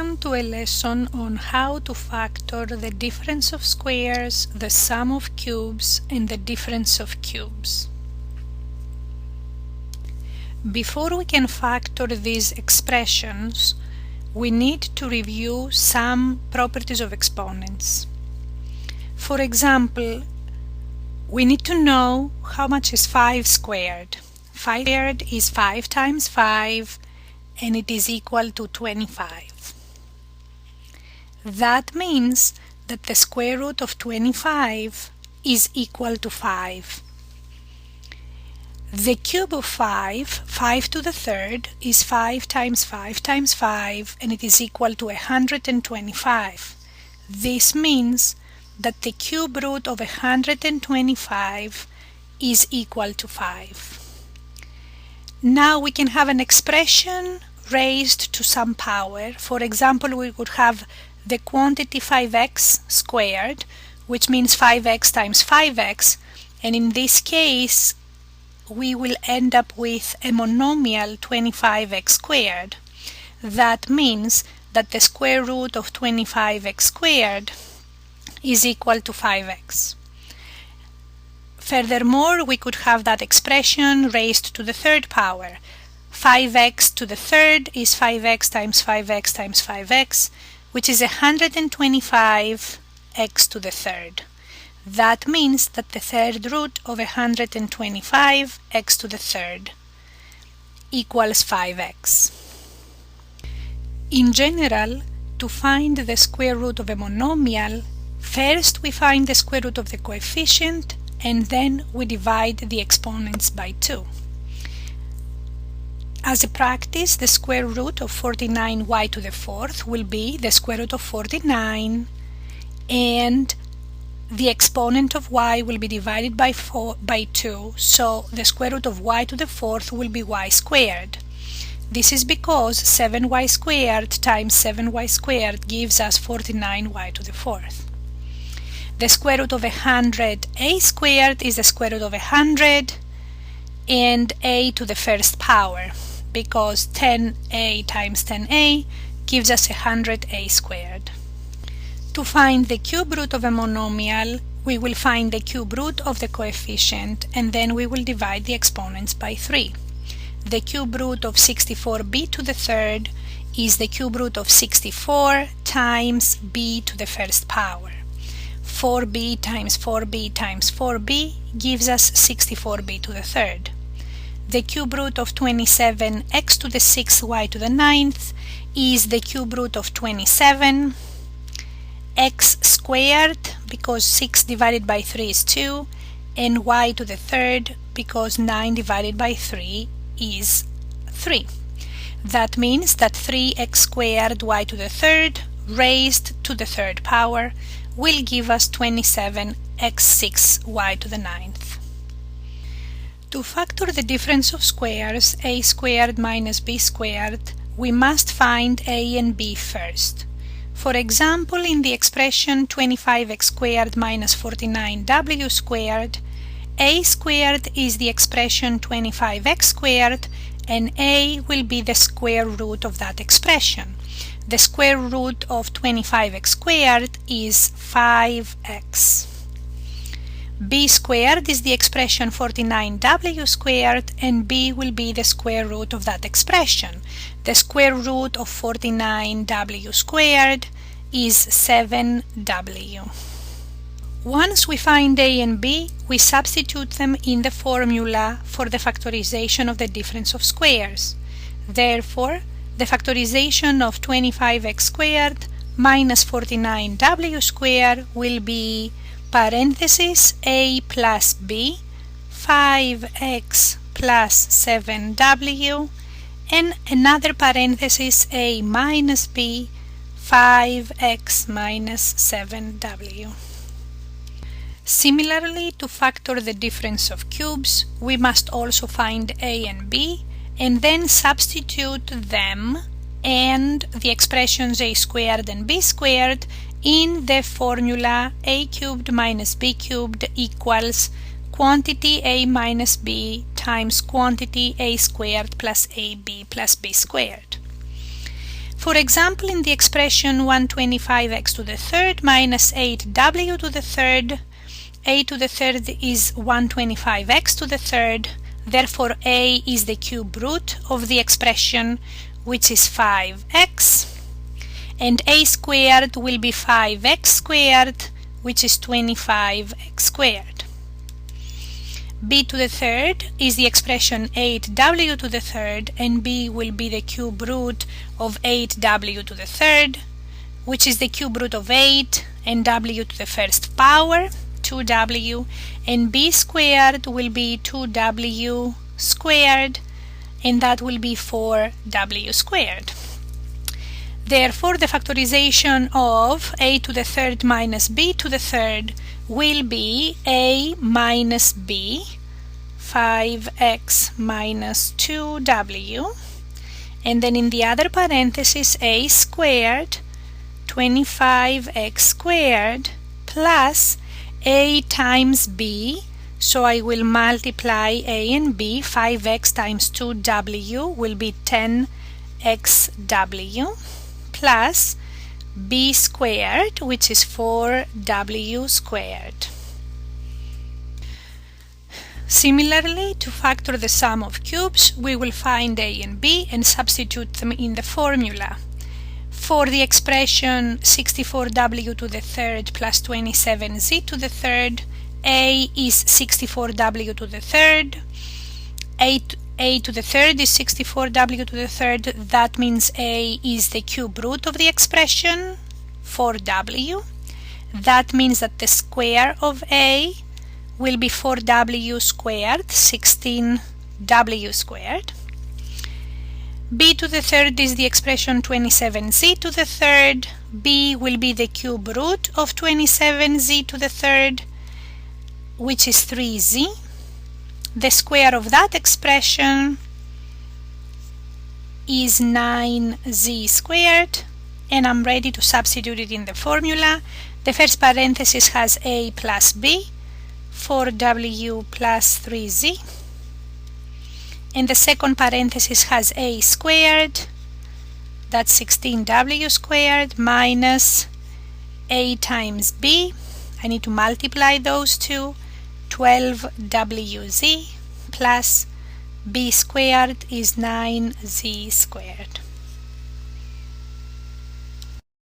Welcome to a lesson on how to factor the difference of squares, the sum of cubes, and the difference of cubes. Before we can factor these expressions, we need to review some properties of exponents. For example, we need to know how much is 5 squared. 5 squared is 5 times 5, and it is equal to 25. That means that the square root of 25 is equal to 5. The cube of 5 to the third, is 5 times 5 times 5, and it is equal to 125. This means that the cube root of 125 is equal to 5. Now we can have an expression raised to some power. For example, we would have the quantity 5x squared, which means 5x times 5x, and in this case we will end up with a monomial 25x squared. That means that the square root of 25x squared is equal to 5x. Furthermore, we could have that expression raised to the third power. 5x to the third is 5x times 5x times 5x, which is 125x to the third. That means that the third root of 125x to the third equals 5x. In general, to find the square root of a monomial, first we find the square root of the coefficient, and then we divide the exponents by 2. As a practice, the square root of 49y to the fourth will be the square root of 49, and the exponent of y will be divided by 2, so the square root of y to the fourth will be y squared. This is because 7y squared times 7y squared gives us 49y to the fourth. The square root of 100a squared is the square root of 100, and a to the first power, because 10a times 10a gives us 100a squared. To find the cube root of a monomial, we will find the cube root of the coefficient, and then we will divide the exponents by 3. The cube root of 64b to the third is the cube root of 64 times b to the first power. 4b times 4b times 4b gives us 64b to the third. The cube root of 27x to the 6th y to the 9th is the cube root of 27 x squared, because 6 divided by 3 is 2, and y to the third, because 9 divided by 3 is 3. That means that 3x squared y to the third raised to the third power will give us 27x6y to the 9th. To factor the difference of squares, a squared minus b squared, we must find a and b first. For example, in the expression 25x squared minus 49w squared, a squared is the expression 25x squared, and a will be the square root of that expression. The square root of 25x squared is 5x. b squared is the expression 49w squared, and b will be the square root of that expression. The square root of 49w squared is 7w. Once we find a and b, we substitute them in the formula for the factorization of the difference of squares. Therefore, the factorization of 25x squared minus 49w squared will be parenthesis a plus b, 5x plus 7w, and another parenthesis a minus b, 5x minus 7w. Similarly, to factor the difference of cubes, we must also find a and b, and then substitute them and the expressions a squared and b squared in the formula a cubed minus b cubed equals quantity a minus b times quantity a squared plus ab plus b squared. For example, in the expression 125x to the third minus 8w to the third, a to the third is 125x to the third, therefore a is the cube root of the expression, which is 5x, and a squared will be 5x squared, which is 25x squared. b to the third is the expression 8w to the third, and b will be the cube root of 8w to the third, which is the cube root of 8, and w to the first power, 2w, and b squared will be 2w squared, and that will be 4w squared. Therefore, the factorization of a to the third minus b to the third will be a minus b, 5x minus 2w, and then in the other parenthesis a squared, 25x squared, plus a times b, so I will multiply a and b. 5x times 2w will be 10xw, plus b squared, which is 4w squared. Similarly, to factor the sum of cubes, we will find a and b and substitute them in the formula. For the expression 64w to the third plus 27z to the third, a is 64w to the third, a to the third is 64w to the third, that means a is the cube root of the expression, 4w. That means that the square of a will be 4w squared, 16w squared. b to the third is the expression 27z to the third, b will be the cube root of 27z to the third, which is 3z. The square of that expression is 9z squared, and I'm ready to substitute it in the formula. The first parenthesis has a plus b, 4w plus 3z, and the second parenthesis has a squared, that's 16w squared, minus a times b, I need to multiply those two, 12wz, plus b squared is 9z squared.